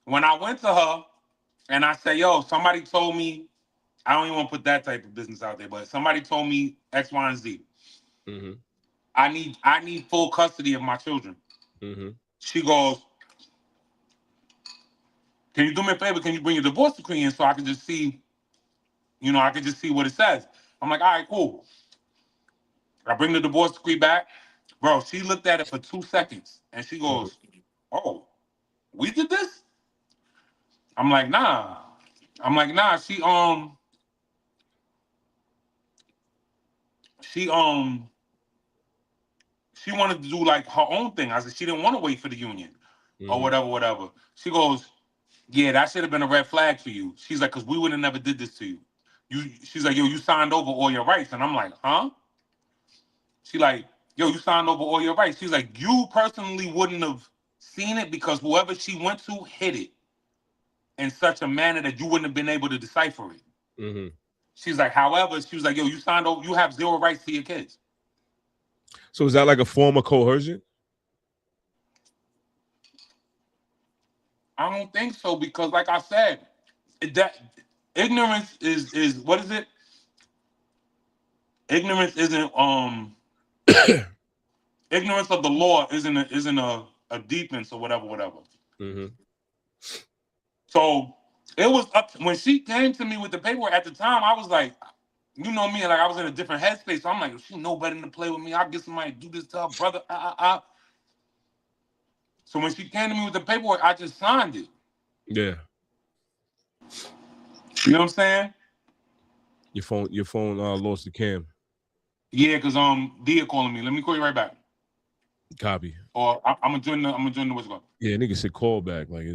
When I went to her and I said, yo, somebody told me, I don't even want to put that type of business out there, but somebody told me X, Y, and Z. Mm-hmm. I need full custody of my children. Mm-hmm. She goes, can you do me a favor? Can you bring your divorce decree in so I can just see, I can just see what it says? I'm like, all right, cool. I bring the divorce decree back. Bro, she looked at it for 2 seconds and she goes, oh, we did this? I'm like, nah. She wanted to do like her own thing. I said she didn't want to wait for the union or whatever. She goes, yeah, that should have been a red flag for you. She's like, because we would have never did this to you. She's like, yo, you signed over all your rights. And I'm like, huh? She like, yo, you signed over all your rights. She's like, you personally wouldn't have seen it because whoever she went to hid it in such a manner that you wouldn't have been able to decipher it. Mm-hmm. She's like, however, she was like, yo, you signed over, you have zero rights to your kids. So is that like a form of coercion? I don't think so because, like I said, that ignorance is what is it? Ignorance isn't ignorance of the law isn't a defense or whatever. Mm-hmm. So it was up when she came to me with the paperwork. At the time, I was like, you know me, like I was in a different headspace. So I'm like, she know better than to play with me. I'll get somebody to do this to her brother. So when she came to me with the paperwork, I just signed it. Yeah. You know what I'm saying? Your phone lost the cam. Yeah, because Dia calling me. Let me call you right back. Copy. Or I'm gonna join the what's going. Yeah, nigga said call back. Like,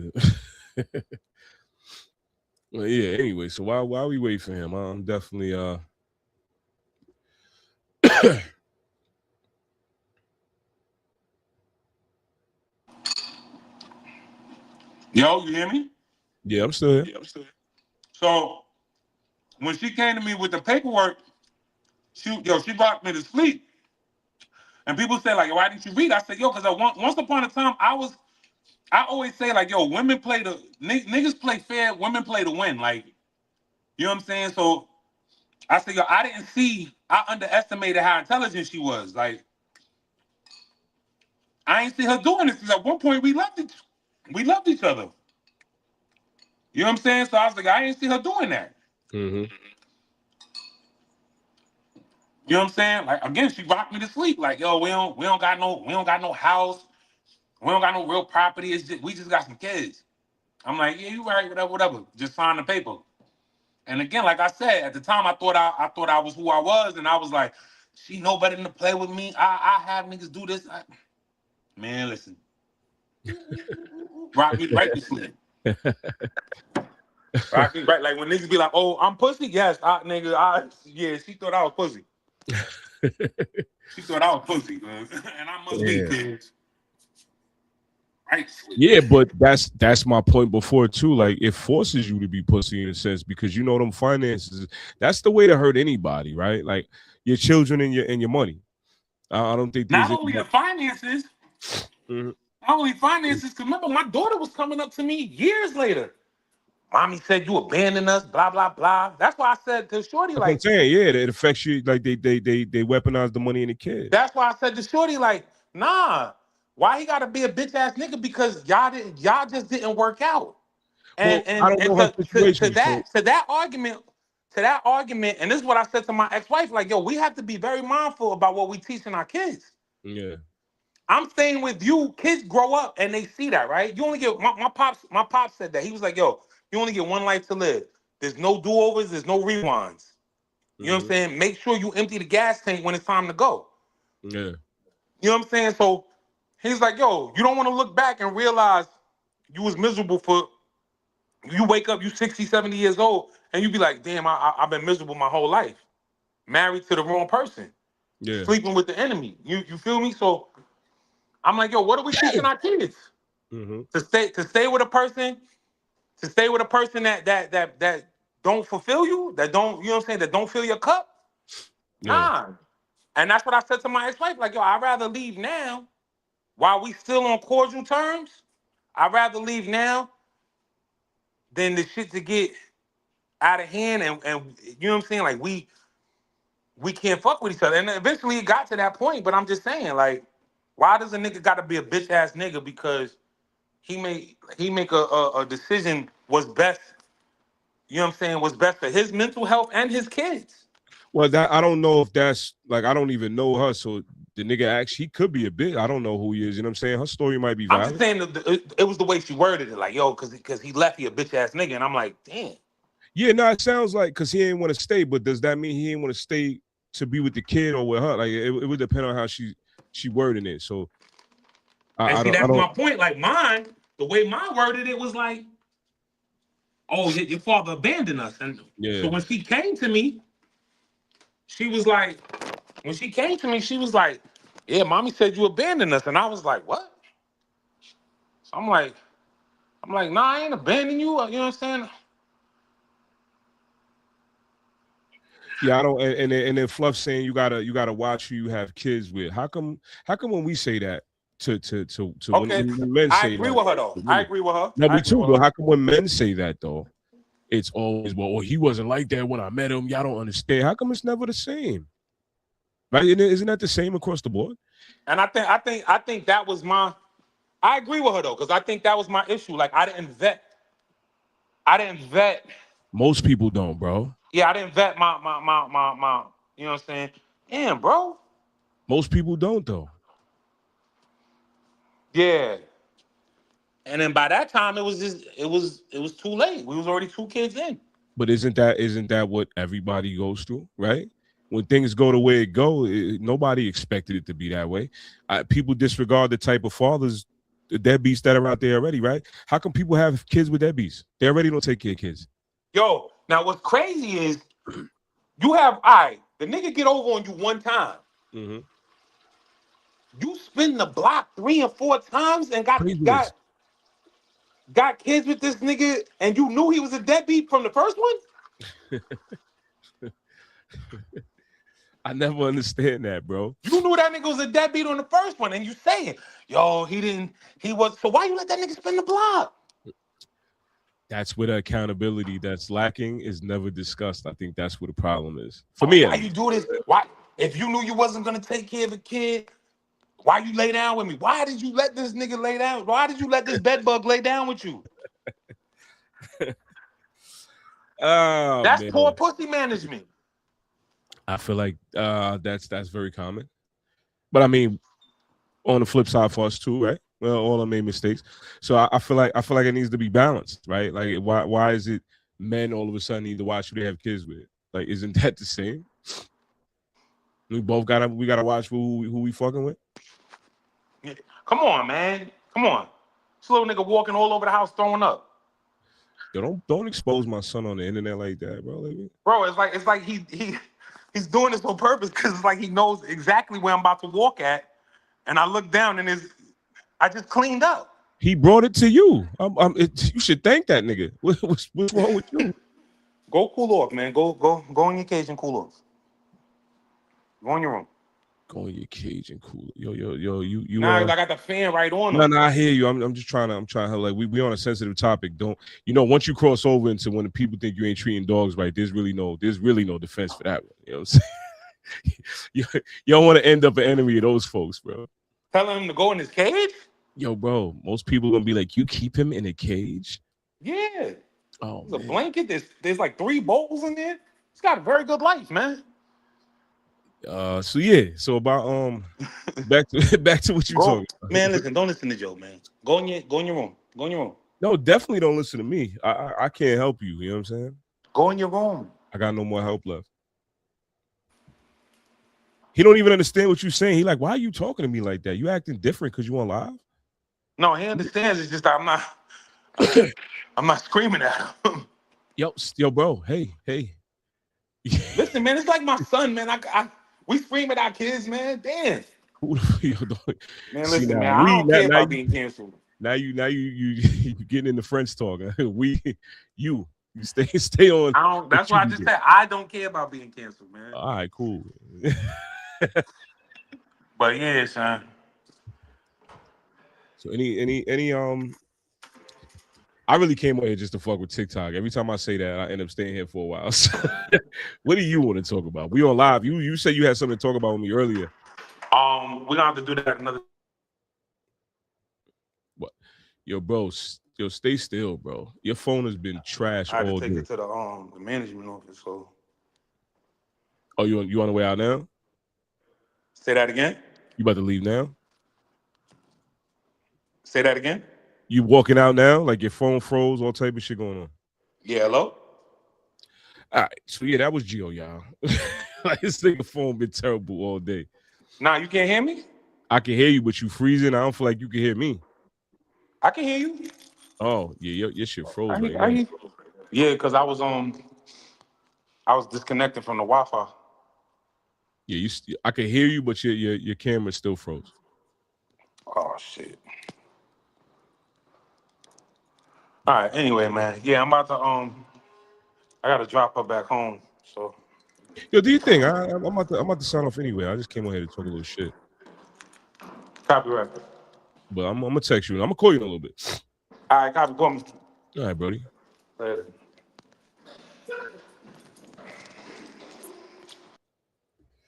well, yeah. Anyway, so while we wait for him, I'm definitely Yo, you hear me? Yeah, I'm still here. Yeah, I'm still here. So when she came to me with the paperwork, she rocked me to sleep. And people say like, why didn't you read? I said, yo, because once upon a time I always say like, yo, women play niggas play fair, women play to win. Like, you know what I'm saying? So I said, yo, I underestimated how intelligent she was. Like, I ain't see her doing this. Because at one point we loved each other. You know what I'm saying? So I was like, I ain't see her doing that. Mm-hmm. You know what I'm saying? Like again, she rocked me to sleep. Like, yo, we don't got no house. We don't got no real property. We just got some kids. I'm like, yeah, you right, whatever. Just sign the paper. And again, like I said, at the time I thought I was who I was, and I was like, she know better than to play with me. I have niggas do this. Man, listen. Rock me right to sleep. Rock me right. Like when niggas be like, oh, I'm pussy. Yes, yeah, she thought I was pussy. She thought I was pussy, man. And I must be, Yeah. kids. Right. Yeah, but that's my point before too. Like it forces you to be pussy in a sense because you know them finances. That's the way to hurt anybody, right? Like your children and your money. I don't think there's Not any. only the finances, Mhm. not only finances, because remember, my daughter was coming up to me years later. Mommy said you abandoned us, blah, blah, blah. That's why I said to Shorty, That's what I'm like, saying. Yeah, it affects you. Like they weaponize the money in the kid. that's why I said to Shorty, like, nah, why he gotta be a bitch ass nigga? Because y'all just didn't work out. Well, And I and don't and know her situation, so to that argument, and this is what I said to my ex-wife, like, yo, we have to be very mindful about what we teaching our kids. yeah, I'm staying with you. Kids grow up and they see that, right? You only get my pops said that. He was like, yo, you only get one life to live. There's no do-overs, there's no rewinds. You know what I'm hmm, saying? Make sure you empty the gas tank when it's time to go. yeah, You know what I'm saying? So he's like, yo, you don't want to look back and realize you was miserable for you wake up, you 60, 70 years old, and you be like, damn, I've been miserable my whole life. Married to the wrong person, yeah. sleeping with the enemy. You feel me? So I'm like, yo, what are we teaching our kids? Hmm. To stay with a person, that don't fulfill you, that don't, you know what I'm saying, that don't fill your cup. Yeah. Nah. And that's what I said to my ex-wife, like, yo, I'd rather leave now while we still on cordial terms. I'd rather leave now than the shit to get out of hand, and you know what I'm saying, like we can't fuck with each other. And eventually it got to that point, but I'm just saying, like, why does a nigga gotta be a bitch ass nigga because he make a decision what's best, you know what I'm saying, what's best for his mental health and his kids. Well, that I don't know if that's like I don't even know her, so the nigga actually could be a bit. I don't know who he is. You know what I'm saying? Her story might be I'm just valid. saying that it was the way she worded it, like, yo, because he left, he a bitch ass nigga, and I'm like, damn. Yeah, no, it sounds like because he ain't want to stay, but does that mean he ain't want to stay to be with the kid or with her? Like it would depend on how she wording it. So And I see, don't I that's don't my point. Like mine, the way mine worded it was like, oh, your father abandoned us. And so yeah. when she came to me, she was like, when she came to me, she was like, yeah, mommy said you abandoned us. And I was like, what? So I'm like, nah, I ain't abandoning you. You know what I'm saying? Yeah, I don't and then Fluff saying you gotta watch who you have kids with. How come when we say that to Okay. when men I say agree that with her though. to I women? agree with her. No, I me agree too, with though. her. How come when men say that though? It's always well, he wasn't like that when I met him. Y'all don't understand. How come it's never the same? Right? Isn't that the same across the board? And I think that was my I agree with her though, because I think that was my issue. Like I didn't vet, Most people don't, bro. yeah, I didn't vet my you know what I'm saying? Damn, bro. Most people don't though. Yeah. And then by that time it was too late. We was already 2 kids in. But isn't that what everybody goes through, right? When things go the way it go, nobody expected it to be that way. People disregard the type of fathers, the deadbeats that are out there already, right? How come people have kids with deadbeats? They already don't take care of kids. Yo, now what's crazy is you have all right, the nigga get over on you one time. Mm-hmm. You spin the block 3 or 4 times and got Craziness. got kids with this nigga, and you knew he was a deadbeat from the first one? I never understand that, bro. You knew that nigga was a deadbeat on the first one, and you saying, yo, he was. So why you let that nigga spin the block? That's where the accountability that's lacking is never discussed. I think that's where the problem is. For me, Why you do this? Why? If you knew you wasn't gonna take care of a kid, why you lay down with me? Why did you let this nigga lay down? Why did you let this bed bug lay down with you? Oh, That's man. poor pussy management. I feel like that's very common. But I mean, on the flip side for us too, right? Well, all I made mistakes. So I feel like it needs to be balanced, right? Like why is it men all of a sudden need to watch who they have kids with? Like, isn't that the same? We gotta watch who we fucking with. Come on, man. Come on. This little nigga walking all over the house throwing up. Yo, don't expose my son on the internet like that, bro. Bro, it's like he's doing this on purpose because it's like he knows exactly where I'm about to walk at, and I look down and I just cleaned up. He brought it to you. You should thank that nigga. What's wrong with you? Go cool off, man. Go in your cage and cool off. Go in your room. Go in your cage and cool. Yo, you. Nah, I got the fan right on. No, I hear you. I'm just trying to like we on a sensitive topic. Don't once you cross over into when the people think you ain't treating dogs right, there's really no defense for that one. You know what I'm saying? you don't want to end up an enemy of those folks, bro. Telling him to go in his cage? Yo, bro, most people gonna be like, you keep him in a cage? Yeah. Oh, there's a blanket. There's like 3 bowls in there. He's got a very good life, man. So about back to what you talking about. Man, listen, don't listen to Joe, man. Go in your room. Go in your room. No, definitely don't listen to me. I can't help you. You know what I'm saying? Go in your room. I got no more help left. He don't even understand what you're saying. He like, why are you talking to me like that? You acting different because you on live? No, he understands. It's just that I'm not screaming at him. Yo, bro. Hey. Listen, man, it's like my son, man. We scream at our kids, man. Damn. Man, listen, man. I don't care about being canceled. Now you getting in the French talk. You stay on. That's why I just said I don't care about being canceled, man. All right, cool. But yeah, son. So any I really came on here just to fuck with TikTok. Every time I say that, I end up staying here for a while. So, what do you want to talk about? We on live. You said you had something to talk about with me earlier. We're gonna have to do that another. What? Yo, bro. Yo, stay still, bro. Your phone has been trash all day. I had to take it to the management office. So. Oh, you on the way out now? Say that again. You about to leave now? Say that again. You walking out now? Like your phone froze, all type of shit going on. Yeah, hello? All right. So yeah, that was Gio, y'all. Like this nigga phone been terrible all day. Nah, you can't hear me? I can hear you, but you freezing. I don't feel like you can hear me. I can hear you. Oh, yeah, your shit froze right now. Yeah, because I was disconnected from the Wi-Fi. Yeah, I can hear you, but your camera still froze. Oh shit. All right. Anyway, man. Yeah, I'm about to I gotta drop her back home. So. Yo, do you think I'm about to sign off anyway? I just came on here to talk a little shit. Copyright. But I'm gonna text you and I'm gonna call you in a little bit. All right, copy. Call me. All right, Brody. Later.